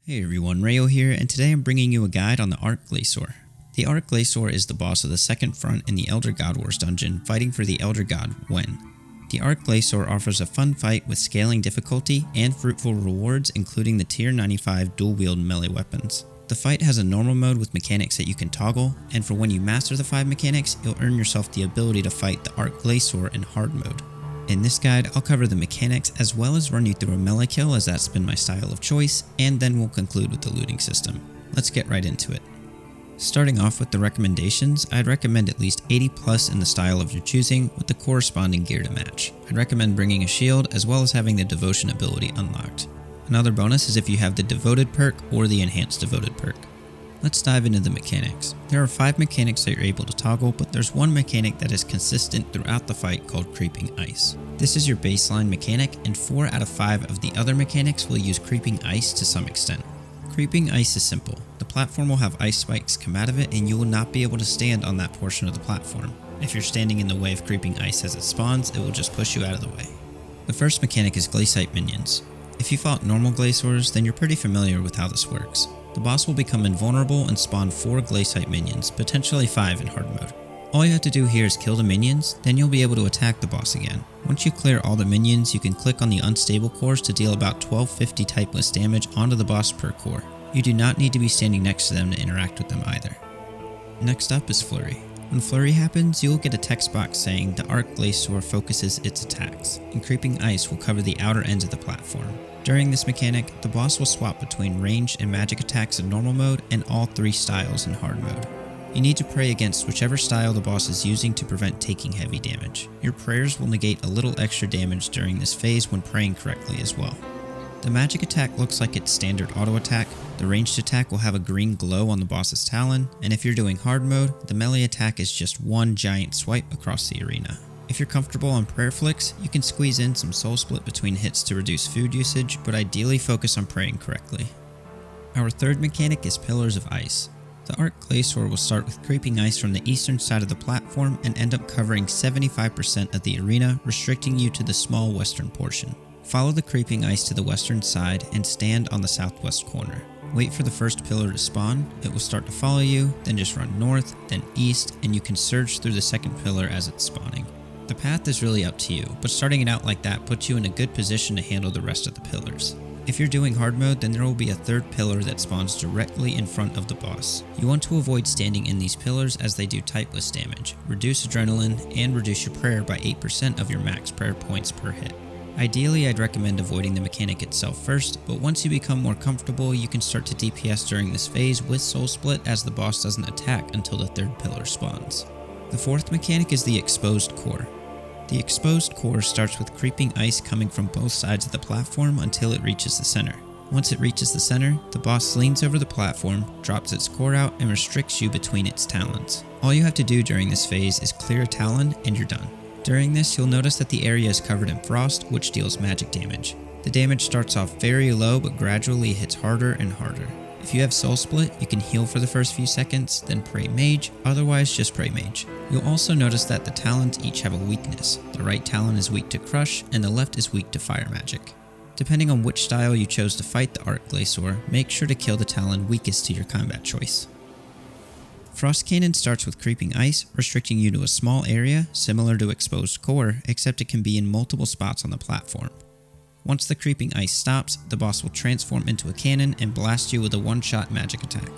Hey everyone, Rheyo here, and today I'm bringing you a guide on the Arch-Glacor. The Arch-Glacor is the boss of the second front in the Elder God Wars dungeon, fighting for the Elder God, Wen. The Arch-Glacor offers a fun fight with scaling difficulty and fruitful rewards, including the tier 95 dual-wield melee weapons. The fight has a normal mode with mechanics that you can toggle, and for when you master the 5 mechanics, you'll earn yourself the ability to fight the Arch-Glacor in hard mode. In this guide, I'll cover the mechanics as well as run you through a melee kill as that's been my style of choice, and then we'll conclude with the looting system. Let's get right into it. Starting off with the recommendations, I'd recommend at least 80 plus in the style of your choosing with the corresponding gear to match. I'd recommend bringing a shield as well as having the devotion ability unlocked. Another bonus is if you have the devoted perk or the enhanced devoted perk. Let's dive into the mechanics. There are 5 mechanics that you're able to toggle, but there's one mechanic that is consistent throughout the fight called Creeping Ice. This is your baseline mechanic, and 4 out of 5 of the other mechanics will use Creeping Ice to some extent. Creeping Ice is simple. The platform will have ice spikes come out of it, and you will not be able to stand on that portion of the platform. If you're standing in the way of Creeping Ice as it spawns, it will just push you out of the way. The first mechanic is Glaciite Minions. If you fought normal Glacors, then you're pretty familiar with how this works. The boss will become invulnerable and spawn 4 Glaciite minions, potentially 5 in hard mode. All you have to do here is kill the minions, then you'll be able to attack the boss again. Once you clear all the minions, you can click on the unstable cores to deal about 1250 typeless damage onto the boss per core. You do not need to be standing next to them to interact with them either. Next up is Flurry. When Flurry happens, you will get a text box saying the Arch-Glacor focuses its attacks, and Creeping Ice will cover the outer ends of the platform. During this mechanic, the boss will swap between ranged and magic attacks in normal mode and all 3 styles in hard mode. You need to pray against whichever style the boss is using to prevent taking heavy damage. Your prayers will negate a little extra damage during this phase when praying correctly as well. The magic attack looks like its standard auto attack, the ranged attack will have a green glow on the boss's talon, and if you're doing hard mode, the melee attack is just one giant swipe across the arena. If you're comfortable on prayer flicks, you can squeeze in some soul split between hits to reduce food usage, but ideally focus on praying correctly. Our third mechanic is Pillars of Ice. The Arch-Glacor will start with Creeping Ice from the eastern side of the platform and end up covering 75% of the arena, restricting you to the small western portion. Follow the Creeping Ice to the western side and stand on the southwest corner. Wait for the first pillar to spawn, it will start to follow you, then just run north, then east, and you can surge through the second pillar as it's spawning. The path is really up to you, but starting it out like that puts you in a good position to handle the rest of the pillars. If you're doing hard mode, then there will be a third pillar that spawns directly in front of the boss. You want to avoid standing in these pillars as they do typeless damage, reduce adrenaline, and reduce your prayer by 8% of your max prayer points per hit. Ideally, I'd recommend avoiding the mechanic itself first, but once you become more comfortable, you can start to DPS during this phase with Soul Split as the boss doesn't attack until the third pillar spawns. The fourth mechanic is the Exposed Core. The Exposed Core starts with Creeping Ice coming from both sides of the platform until it reaches the center. Once it reaches the center, the boss leans over the platform, drops its core out, and restricts you between its talons. All you have to do during this phase is clear a talon and you're done. During this, you'll notice that the area is covered in frost, which deals magic damage. The damage starts off very low but gradually hits harder and harder. If you have Soul Split, you can heal for the first few seconds, then pray Mage, otherwise just pray Mage. You'll also notice that the talons each have a weakness. The right talon is weak to Crush, and the left is weak to Fire Magic. Depending on which style you chose to fight the Arch-Glacor, make sure to kill the talon weakest to your combat choice. Frost Cannon starts with Creeping Ice, restricting you to a small area, similar to Exposed Core, except it can be in multiple spots on the platform. Once the Creeping Ice stops, the boss will transform into a cannon and blast you with a one-shot magic attack.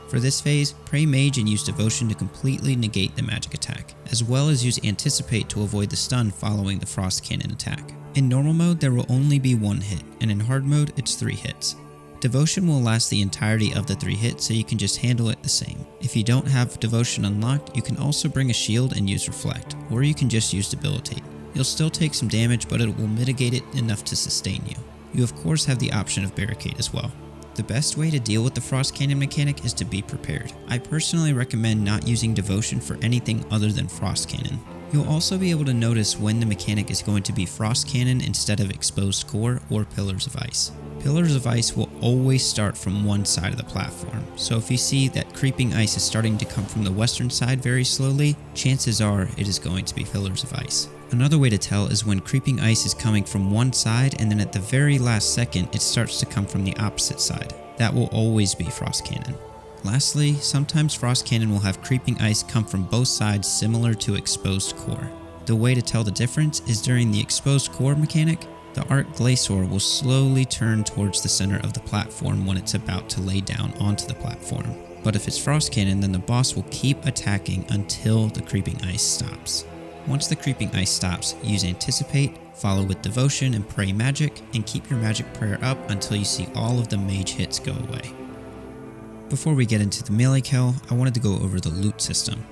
For this phase, pray Mage and use Devotion to completely negate the magic attack, as well as use Anticipate to avoid the stun following the Frost Cannon attack. In normal mode, there will only be 1 hit, and in hard mode, it's 3 hits. Devotion will last the entirety of the 3 hits, so you can just handle it the same. If you don't have Devotion unlocked, you can also bring a shield and use Reflect, or you can just use Debilitate. You'll still take some damage, but it will mitigate it enough to sustain you. You of course have the option of Barricade as well. The best way to deal with the Frost Cannon mechanic is to be prepared. I personally recommend not using Devotion for anything other than Frost Cannon. You'll also be able to notice when the mechanic is going to be Frost Cannon instead of Exposed Core or Pillars of Ice. Pillars of Ice will always start from one side of the platform, so if you see that Creeping Ice is starting to come from the western side very slowly, chances are it is going to be Pillars of Ice. Another way to tell is when Creeping Ice is coming from one side and then at the very last second it starts to come from the opposite side. that will always be Frost Cannon. Lastly, sometimes Frost Cannon will have creeping ice come from both sides similar to exposed core. The way to tell the difference is during the exposed core mechanic, the Arch-Glacor will slowly turn towards the center of the platform when it's about to lay down onto the platform. But if it's Frost Cannon, then the boss will keep attacking until the creeping ice stops. Once the creeping ice stops, use Anticipate, follow with Devotion and Pray Magic, and keep your magic prayer up until you see all of the mage hits go away. Before we get into the melee kill, I wanted to go over the loot system.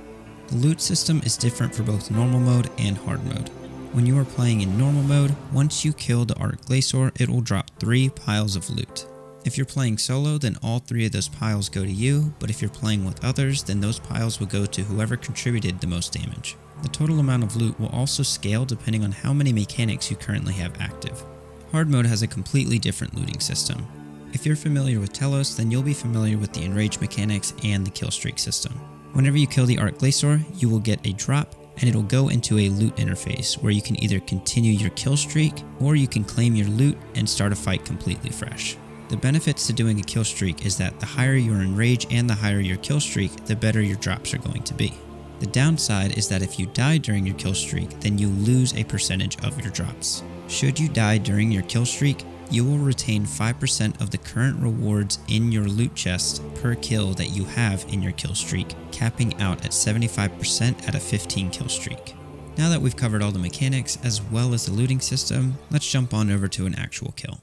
The loot system is different for both normal mode and hard mode. When you are playing in normal mode, once you kill the Arch-Glacor, it will drop 3 piles of loot. If you're playing solo, then all 3 of those piles go to you, but if you're playing with others, then those piles will go to whoever contributed the most damage. The total amount of loot will also scale depending on how many mechanics you currently have active. Hard mode has a completely different looting system. If you're familiar with Telos, then you'll be familiar with the enrage mechanics and the kill streak system. Whenever you kill the Arch-Glacor, you will get a drop, and it'll go into a loot interface where you can either continue your kill streak or you can claim your loot and start a fight completely fresh. The benefits to doing a kill streak is that the higher your enrage and the higher your kill streak, the better your drops are going to be. The downside is that if you die during your kill streak, then you lose a percentage of your drops. Should you die during your kill streak, you will retain 5% of the current rewards in your loot chest per kill that you have in your kill streak, capping out at 75% at a 15 kill streak. Now that we've covered all the mechanics as well as the looting system, let's jump on over to an actual kill.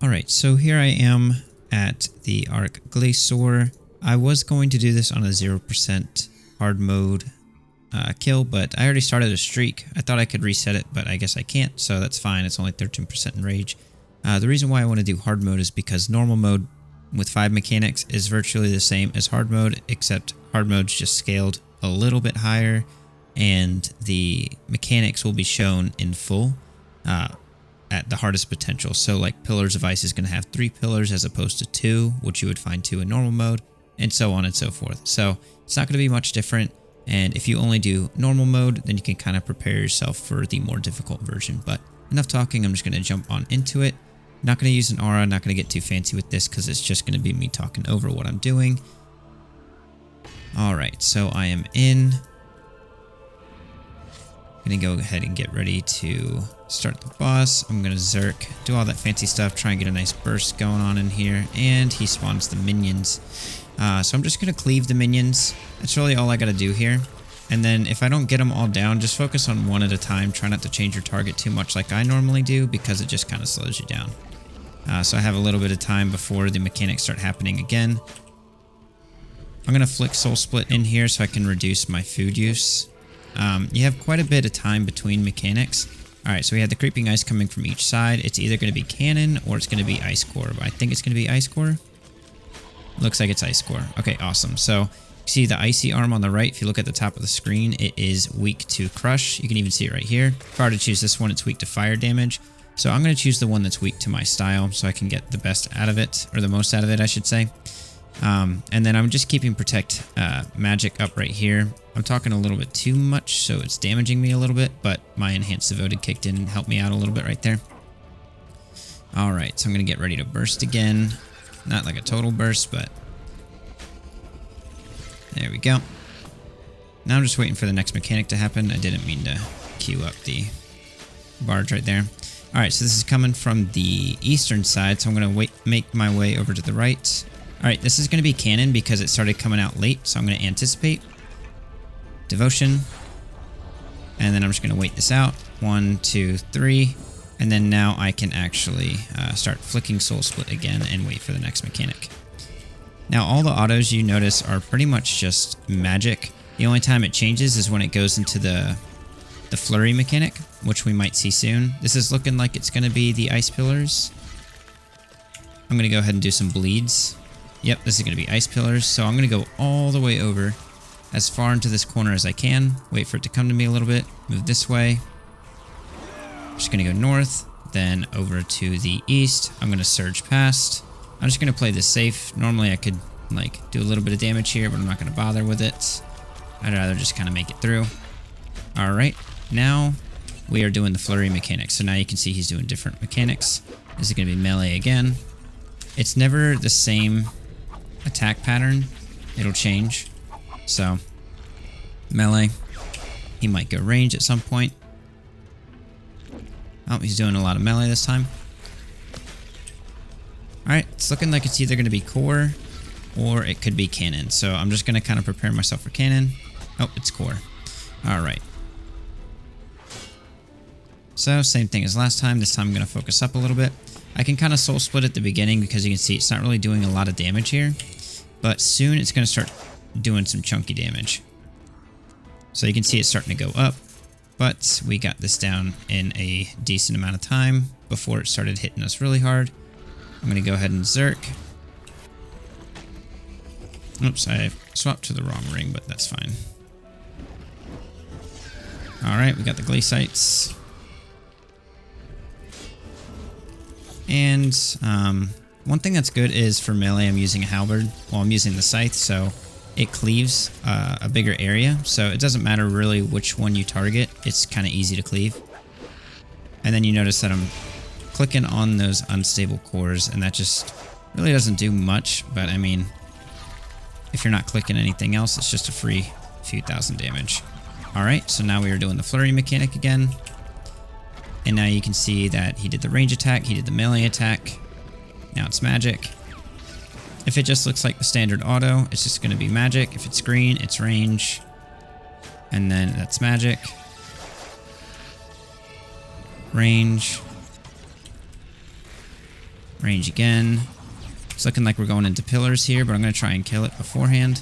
Alright, so here I am at the Arch-Glacor. I was going to do this on a 0% hard mode kill, but I already started a streak. I thought I could reset it, but I guess I can't, so that's fine. It's only 13% enrage. The reason why I want to do hard mode is because normal mode with 5 mechanics is virtually the same as hard mode, except hard mode's just scaled a little bit higher, and the mechanics will be shown in full at the hardest potential. So like Pillars of Ice is going to have 3 pillars as opposed to 2, which you would find 2 in normal mode, and so on and so forth. So it's not going to be much different, and if you only do normal mode, then you can kind of prepare yourself for the more difficult version. But enough talking, I'm just going to jump on into it. Not going to use an aura, not going to get too fancy with this because it's just going to be me talking over what I'm doing. Alright, so I am in. I'm going to go ahead and get ready to start the boss. I'm going to Zerk, do all that fancy stuff, try and get a nice burst going on in here, and he spawns the minions. So I'm just going to cleave the minions. That's really all I got to do here. And then if I don't get them all down, just focus on one at a time. Try not to change your target too much like I normally do because it just kind of slows you down. So I have a little bit of time before the mechanics start happening again. I'm going to flick Soul Split in here so I can reduce my food use. You have quite a bit of time between mechanics. Alright, so we had the creeping ice coming from each side. It's either going to be cannon or it's going to be ice core. But I think it's going to be ice core. Looks like it's ice core. Okay, awesome. So see the icy arm on the right. If you look at the top of the screen, it is weak to crush. You can even see it right here. If I were to choose this one, it's weak to fire damage. So I'm going to choose the one that's weak to my style so I can get the best out of it, or the most out of it, I should say. And then I'm just keeping Protect Magic up right here. I'm talking a little bit too much, so it's damaging me a little bit, but my Enhanced Devoted kicked in and helped me out a little bit right there. Alright, so I'm going to get ready to burst again. Not like a total burst, but there we go. Now I'm just waiting for the next mechanic to happen. I didn't mean to queue up the barge right there. Alright, so this is coming from the eastern side, so I'm going to make my way over to the right. Alright, this is going to be cannon because it started coming out late, so I'm going to Anticipate. Devotion. And then I'm just going to wait this out. 1, 2, 3. And then now I can actually start flicking Soul Split again and wait for the next mechanic. Now all the autos you notice are pretty much just magic. The only time it changes is when it goes into the flurry mechanic, which we might see soon. This is looking like it's going to be the ice pillars. I'm going to go ahead and do some bleeds. Yep, this is going to be ice pillars. So I'm going to go all the way over as far into this corner as I can. Wait for it to come to me a little bit. Move this way. Just going to go north, then over to the east. I'm going to surge past. I'm just going to play this safe. Normally I could like do a little bit of damage here, but I'm not going to bother with it. I'd rather just kind of make it through. All right, now we are doing the flurry mechanics. So now you can see he's doing different mechanics. This is going to be melee again. It's never the same attack pattern. It'll change. So, melee. He might go range at some point. Oh, he's doing a lot of melee this time. Alright, it's looking like it's either going to be core or it could be cannon. So I'm just going to kind of prepare myself for cannon. Oh, it's core. Alright. So, same thing as last time. This time I'm going to focus up a little bit. I can kind of soul split at the beginning because you can see it's not really doing a lot of damage here. But soon it's going to start doing some chunky damage. So you can see it's starting to go up. But we got this down in a decent amount of time before it started hitting us really hard. I'm going to go ahead and Zerk. Oops, I swapped to the wrong ring, but that's fine. Alright, we got the Glacites. And one thing that's good is for melee, I'm using a halberd while I'm using the scythe, so it cleaves a bigger area. So it doesn't matter really which one you target. It's kind of easy to cleave. And then you notice that I'm clicking on those unstable cores, and that just really doesn't do much. But I mean, if you're not clicking anything else, it's just a free few thousand damage. Alright, so now we are doing the flurry mechanic again. And now you can see that he did the range attack, he did the melee attack. Now it's magic. If it just looks like the standard auto, it's just going to be magic. If it's green, it's range. And then that's magic. Range. Range again. It's looking like we're going into pillars here, but I'm going to try and kill it beforehand.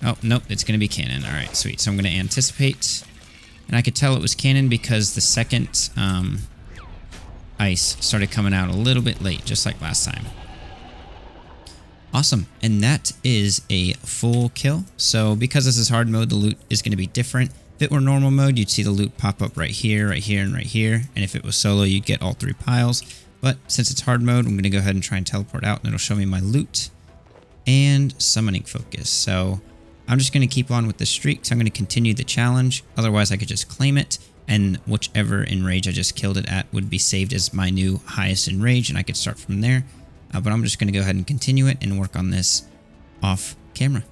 Oh, nope, it's going to be cannon. Alright, sweet. So I'm going to anticipate. And I could tell it was cannon because the second ice started coming out a little bit late, just like last time. Awesome, and that is a full kill. So because this is hard mode, the loot is going to be different. If it were normal mode, you'd see the loot pop up right here, and right here. And if it was solo, you'd get all 3 piles. But since it's hard mode, I'm going to go ahead and try and teleport out, and it'll show me my loot and summoning focus. So I'm just going to keep on with the streak. So I'm going to continue the challenge. Otherwise, I could just claim it, and whichever enrage I just killed it at would be saved as my new highest enrage, and I could start from there. But I'm just going to go ahead and continue it and work on this off camera.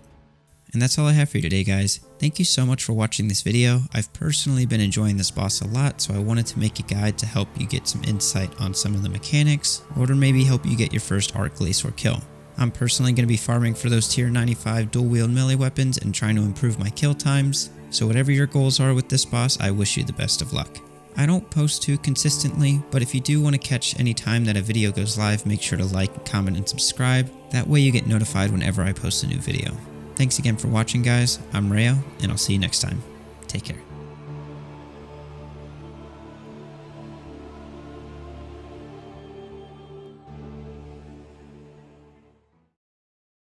And that's all I have for you today, guys. Thank you so much for watching this video. I've personally been enjoying this boss a lot, so I wanted to make a guide to help you get some insight on some of the mechanics, or to maybe help you get your first Arch-Glacor kill. I'm personally going to be farming for those tier 95 dual-wield melee weapons and trying to improve my kill times, so whatever your goals are with this boss, I wish you the best of luck. I don't post too consistently, but if you do want to catch any time that a video goes live, make sure to like, comment, and subscribe. That way you get notified whenever I post a new video. Thanks again for watching, guys. I'm Rheyo, and I'll see you next time. Take care.